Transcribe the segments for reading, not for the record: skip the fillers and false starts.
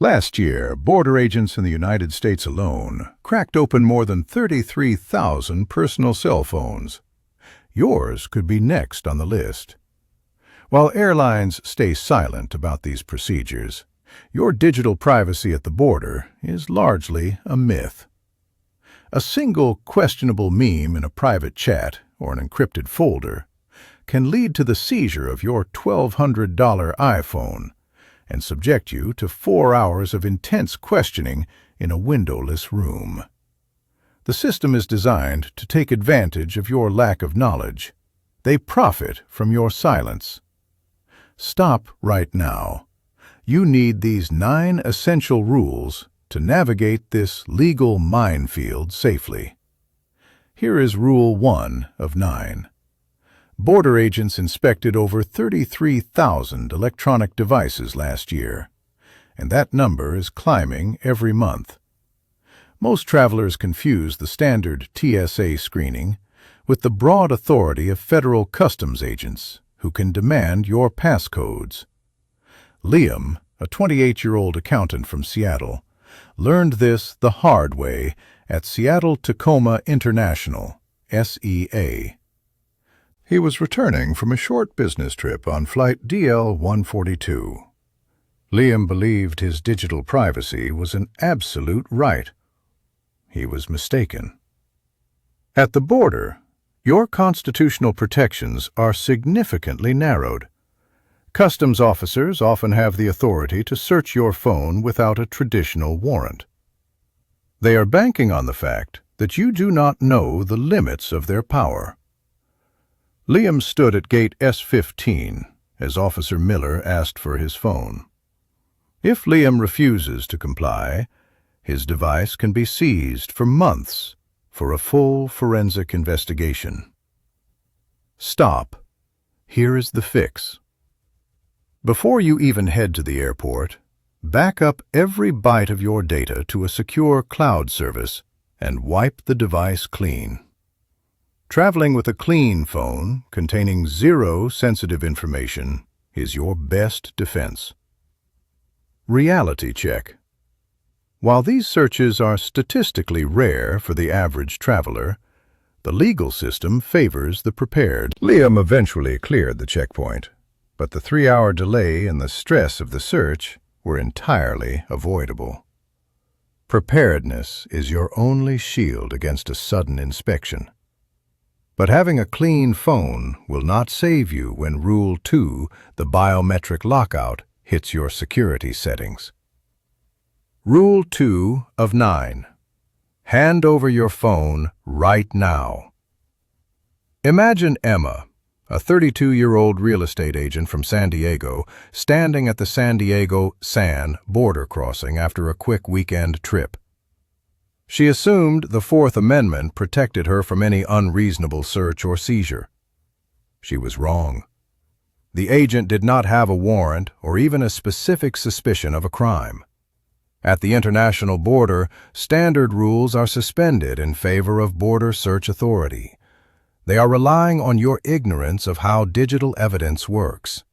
Last year, border agents in the United States alone cracked open more than 33,000 personal cell phones. Yours could be next on the list. While airlines stay silent about these procedures, your digital privacy at the border is largely a myth. A single questionable meme in a private chat or an encrypted folder can lead to the seizure of your $1,200 iPhone and subject you to 4 hours of intense questioning in a windowless room. The system is designed to take advantage of your lack of knowledge. They profit from your silence. Stop right now. You need these 9 essential rules to navigate this legal minefield safely. Here is Rule 1 of 9. Border agents inspected over 33,000 electronic devices last year, and that number is climbing every month. Most travelers confuse the standard TSA screening with the broad authority of federal customs agents who can demand your passcodes. Liam, a 28-year-old accountant from Seattle, learned this the hard way at Seattle-Tacoma International, SEA. He was returning from a short business trip on flight DL-142. Liam believed his digital privacy was an absolute right. He was mistaken. At the border, your constitutional protections are significantly narrowed. Customs officers often have the authority to search your phone without a traditional warrant. They are banking on the fact that you do not know the limits of their power. Liam stood at gate S15 as Officer Miller asked for his phone. If Liam refuses to comply, his device can be seized for months for a full forensic investigation. Stop. Here is the fix. Before you even head to the airport, back up every byte of your data to a secure cloud service and wipe the device clean. Traveling with a clean phone containing 0 sensitive information is your best defense. Reality check. While these searches are statistically rare for the average traveler, the legal system favors the prepared. Liam eventually cleared the checkpoint, but the 3-hour delay and the stress of the search were entirely avoidable. Preparedness is your only shield against a sudden inspection. But having a clean phone will not save you when Rule 2, the biometric lockout, hits your security settings. Rule 2 of 9. Hand over your phone right now. Imagine Emma, a 32-year-old real estate agent from San Diego, standing at the San Diego-San border crossing after a quick weekend trip. She assumed the Fourth Amendment protected her from any unreasonable search or seizure. She was wrong. The agent did not have a warrant or even a specific suspicion of a crime. At the international border, standard rules are suspended in favor of Border Search Authority. They are relying on your ignorance of how digital evidence works.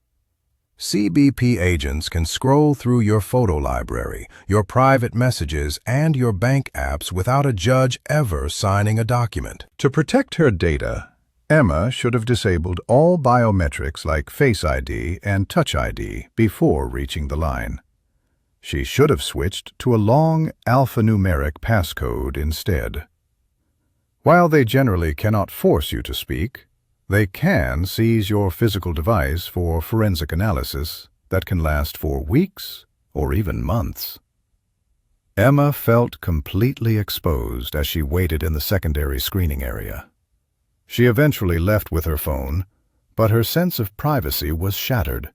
CBP agents can scroll through your photo library, your private messages, and your bank apps without a judge ever signing a document. To protect her data, Emma should have disabled all biometrics like FaceID and Touch ID before reaching the line. She should have switched to a long alphanumeric passcode instead. While they generally cannot force you to speak, they can seize your physical device for forensic analysis that can last for weeks or even months. Emma felt completely exposed as she waited in the secondary screening area. She eventually left with her phone, but her sense of privacy was shattered.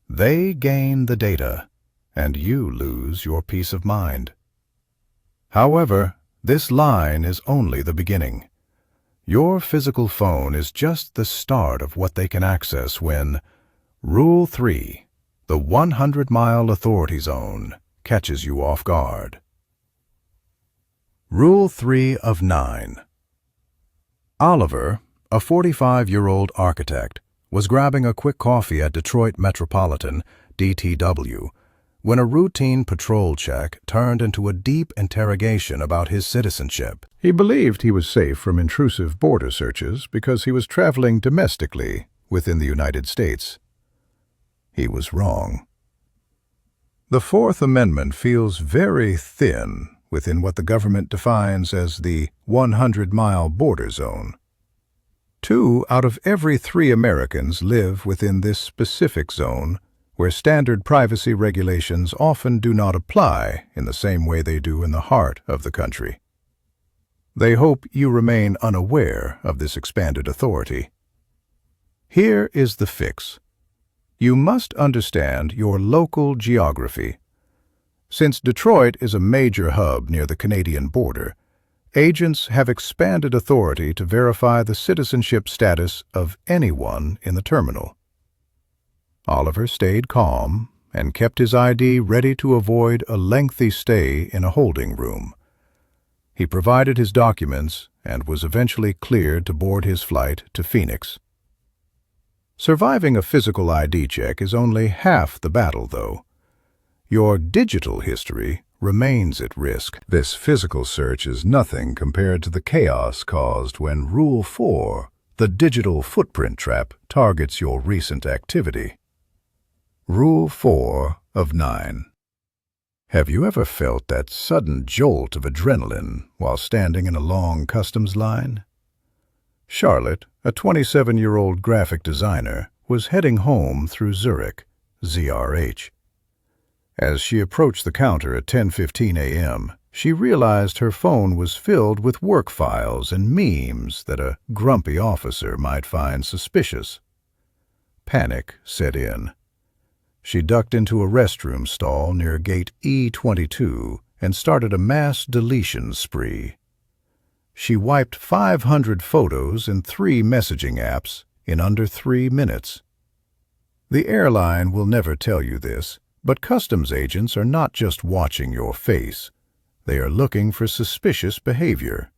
They gain the data, and you lose your peace of mind. However, this line is only the beginning. Your physical phone is just the start of what they can access when Rule 3, the 100-mile authority zone, catches you off guard. Rule 3 of 9. Oliver, a 45-year-old architect, was grabbing a quick coffee at Detroit Metropolitan, DTW, when a routine patrol check turned into a deep interrogation about his citizenship. He believed he was safe from intrusive border searches because he was traveling domestically within the United States. He was wrong. The Fourth Amendment feels very thin within what the government defines as the 100-mile border zone. 2 out of every 3 Americans live within this specific zone, where standard privacy regulations often do not apply in the same way they do in the heart of the country. They hope you remain unaware of this expanded authority. Here is the fix. You must understand your local geography. Since Detroit is a major hub near the Canadian border, agents have expanded authority to verify the citizenship status of anyone in the terminal. Oliver stayed calm and kept his ID ready to avoid a lengthy stay in a holding room. He provided his documents and was eventually cleared to board his flight to Phoenix. Surviving a physical ID check is only half the battle, though. Your digital history remains at risk. This physical search is nothing compared to the chaos caused when Rule 4, the digital footprint trap, targets your recent activity. Rule 4 of 9. Have you ever felt that sudden jolt of adrenaline while standing in a long customs line? Charlotte, a 27-year-old graphic designer, was heading home through Zurich, ZRH. As she approached the counter at 10:15 a.m., she realized her phone was filled with work files and memes that a grumpy officer might find suspicious. Panic set in. She ducked into a restroom stall near gate E22 and started a mass deletion spree. She wiped 500 photos and 3 messaging apps in under 3 minutes. The airline will never tell you this, but customs agents are not just watching your face. They are looking for suspicious behavior.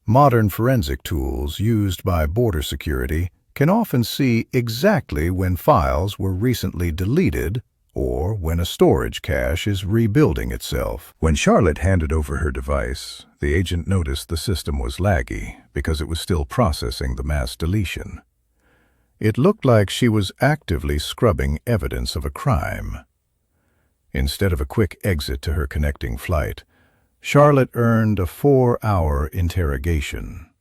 Modern forensic tools used by border security can often see exactly when files were recently deleted or when a storage cache is rebuilding itself. When Charlotte handed over her device, the agent noticed the system was laggy because it was still processing the mass deletion. It looked like she was actively scrubbing evidence of a crime. Instead of a quick exit to her connecting flight, Charlotte earned a 4-hour interrogation.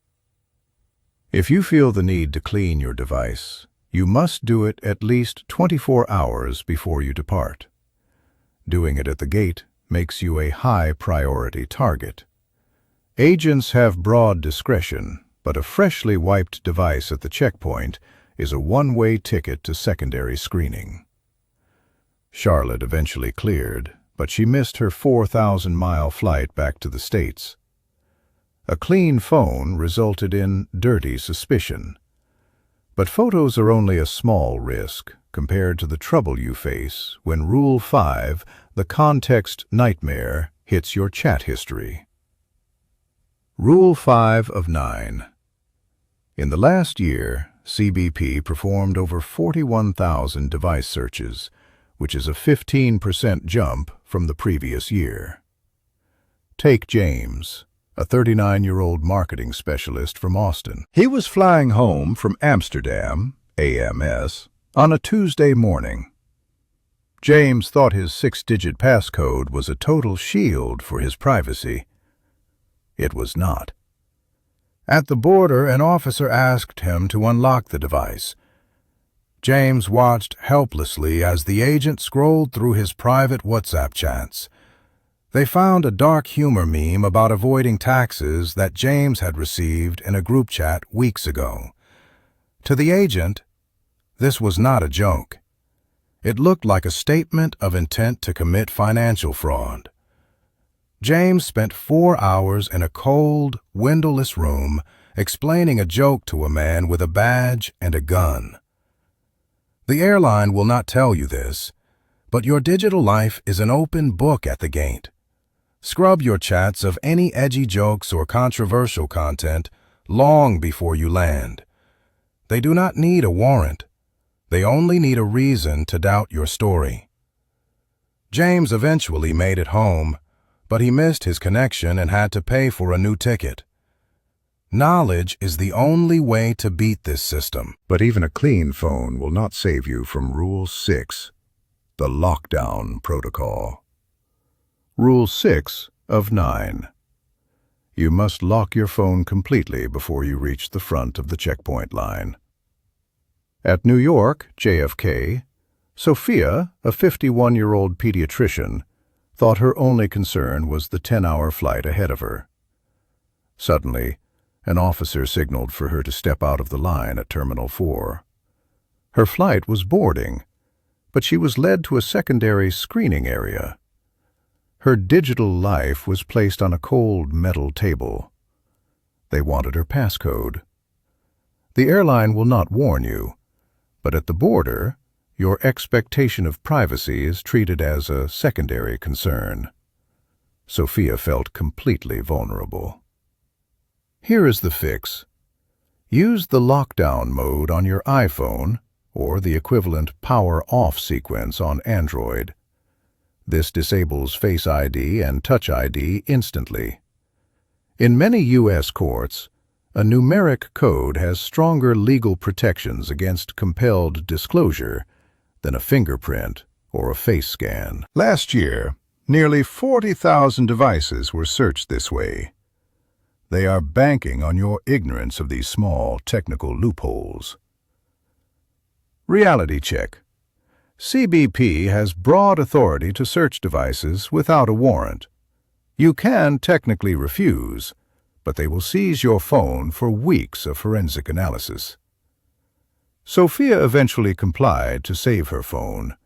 If you feel the need to clean your device, you must do it at least 24 hours before you depart. Doing it at the gate makes you a high-priority target. Agents have broad discretion, but a freshly wiped device at the checkpoint is a one-way ticket to secondary screening. Charlotte eventually cleared, but she missed her 4,000-mile flight back to the States. A clean phone resulted in dirty suspicion. But photos are only a small risk compared to the trouble you face when Rule 5, the context nightmare, hits your chat history. Rule 5 of 9. In the last year, CBP performed over 41,000 device searches, which is a 15% jump from the previous year. Take James, a 39-year-old marketing specialist from Austin. He was flying home from Amsterdam, AMS, on a Tuesday morning. James thought his 6-digit passcode was a total shield for his privacy. It was not. At the border, an officer asked him to unlock the device. James watched helplessly as the agent scrolled through his private WhatsApp chats. They found a dark humor meme about avoiding taxes that James had received in a group chat weeks ago. To the agent, this was not a joke. It looked like a statement of intent to commit financial fraud. James spent 4 hours in a cold, windowless room explaining a joke to a man with a badge and a gun. The airline will not tell you this, but your digital life is an open book at the gate. Scrub your chats of any edgy jokes or controversial content long before you land. They do not need a warrant. They only need a reason to doubt your story. James eventually made it home, but he missed his connection and had to pay for a new ticket. Knowledge is the only way to beat this system. But even a clean phone will not save you from Rule 6, the lockdown protocol. Rule 6 of 9. You must lock your phone completely before you reach the front of the checkpoint line. At New York, JFK, Sophia, a 51-year-old pediatrician, thought her only concern was the 10-hour flight ahead of her. Suddenly, an officer signaled for her to step out of the line at Terminal 4. Her flight was boarding, but she was led to a secondary screening area. Her digital life was placed on a cold metal table. They wanted her passcode. The airline will not warn you, but at the border, your expectation of privacy is treated as a secondary concern. Sophia felt completely vulnerable. Here is the fix. Use the lockdown mode on your iPhone or the equivalent power off sequence on Android. This disables FaceID and Touch ID instantly. In many U.S. courts, a numeric code has stronger legal protections against compelled disclosure than a fingerprint or a face scan. Last year, nearly 40,000 devices were searched this way. They are banking on your ignorance of these small technical loopholes. Reality check. CBP has broad authority to search devices without a warrant. You can technically refuse, but they will seize your phone for weeks of forensic analysis. Sophia eventually complied to save her phone,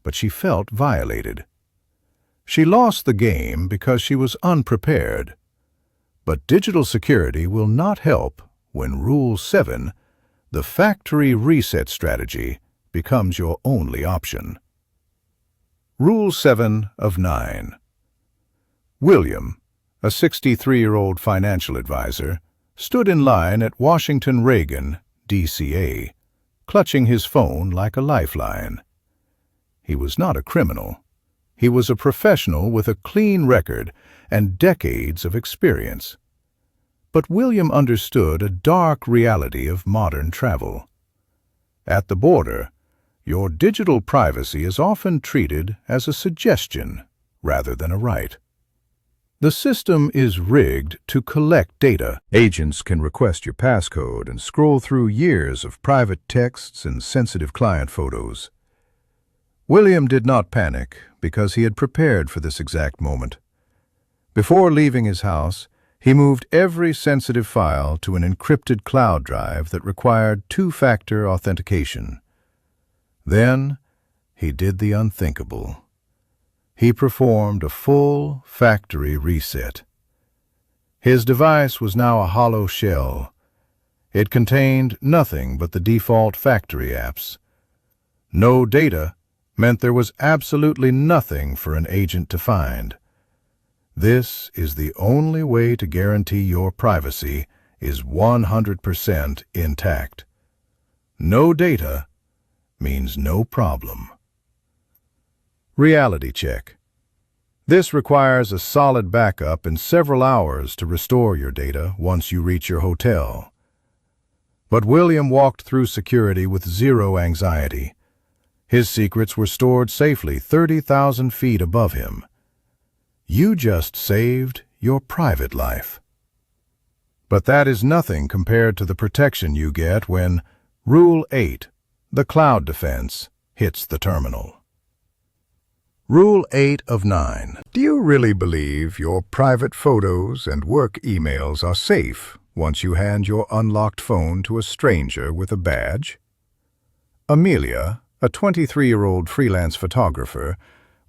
but she felt violated. She lost the game because she was unprepared. But digital security will not help when Rule 7, the factory reset strategy, becomes your only option. Rule 7 of 9. William, a 63-year-old financial advisor, stood in line at Washington Reagan, TSA, clutching his phone like a lifeline. He was not a criminal. He was a professional with a clean record and decades of experience. But William understood a dark reality of modern travel. At the border, your digital privacy is often treated as a suggestion rather than a right. The system is rigged to collect data. Agents can request your passcode and scroll through years of private texts and sensitive client photos. William did not panic because he had prepared for this exact moment. Before leaving his house, he moved every sensitive file to an encrypted cloud drive that required two-factor authentication. Then, he did the unthinkable. He performed a full factory reset. His device was now a hollow shell. It contained nothing but the default factory apps. No data meant there was absolutely nothing for an agent to find. This is the only way to guarantee your privacy is 100% intact. No data means no problem. Reality check. This requires a solid backup and several hours to restore your data once you reach your hotel. But William walked through security with zero anxiety. His secrets were stored safely 30,000 feet above him. You just saved your private life. But that is nothing compared to the protection you get when Rule 8, the cloud defense, hits the terminal. Rule 8 of 9. Do you really believe your private photos and work emails are safe once you hand your unlocked phone to a stranger with a badge? Amelia, a 23-year-old freelance photographer,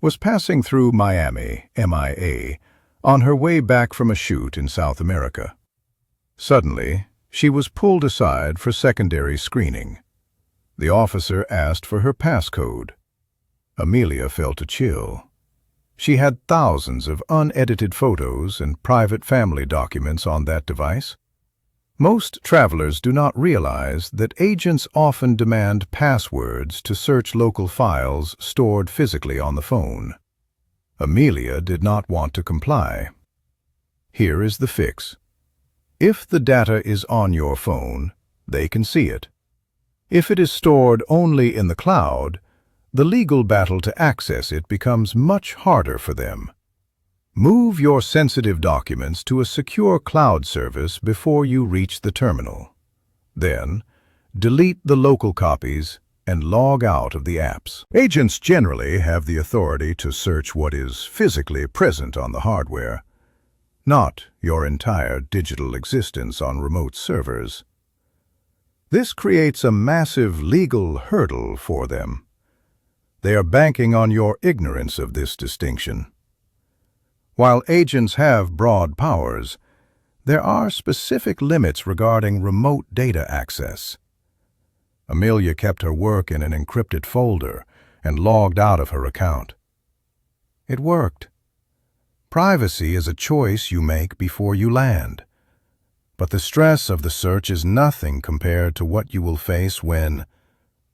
was passing through Miami, MIA, on her way back from a shoot in South America. Suddenly, she was pulled aside for secondary screening. The officer asked for her passcode. Amelia felt a chill. She had thousands of unedited photos and private family documents on that device. Most travelers do not realize that agents often demand passwords to search local files stored physically on the phone. Amelia did not want to comply. Here is the fix. If the data is on your phone, they can see it. If it is stored only in the cloud, the legal battle to access it becomes much harder for them. Move your sensitive documents to a secure cloud service before you reach the terminal. Then, delete the local copies and log out of the apps. Agents generally have the authority to search what is physically present on the hardware, not your entire digital existence on remote servers. This creates a massive legal hurdle for them. They are banking on your ignorance of this distinction. While agents have broad powers, there are specific limits regarding remote data access. Amelia kept her work in an encrypted folder and logged out of her account. It worked. Privacy is a choice you make before you land. But the stress of the search is nothing compared to what you will face when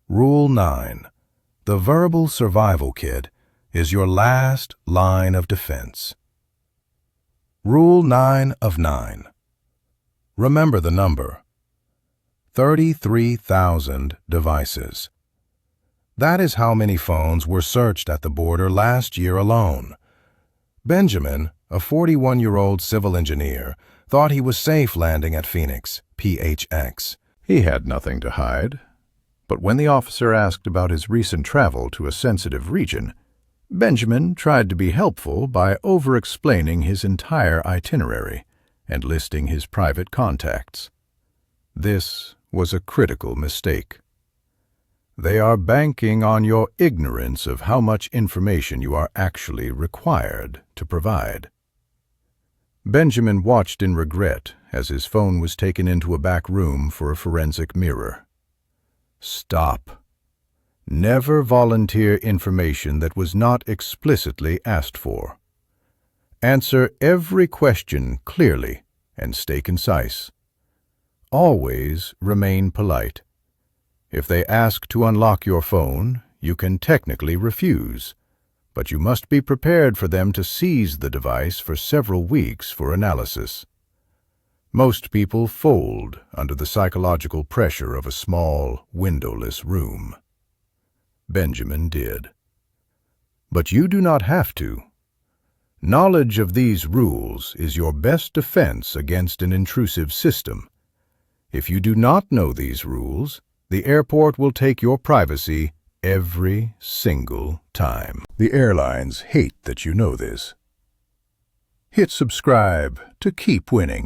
Rule 9, the verbal survival kit, is your last line of defense. Rule 9 of 9. Remember the number. 33,000 devices. That is how many phones were searched at the border last year alone. Benjamin, a 41-year-old civil engineer, thought he was safe landing at Phoenix, PHX. He had nothing to hide. But when the officer asked about his recent travel to a sensitive region, Benjamin tried to be helpful by over-explaining his entire itinerary and listing his private contacts. This was a critical mistake. They are banking on your ignorance of how much information you are actually required to provide. Benjamin watched in regret as his phone was taken into a back room for a forensic mirror. Stop. Never volunteer information that was not explicitly asked for. Answer every question clearly and stay concise. Always remain polite. If they ask to unlock your phone, you can technically refuse, but you must be prepared for them to seize the device for several weeks for analysis. Most people fold under the psychological pressure of a small, windowless room. Benjamin did. But you do not have to. Knowledge of these rules is your best defense against an intrusive system. If you do not know these rules, the airport will take your privacy every single time. The airlines hate that you know this. Hit subscribe to keep winning.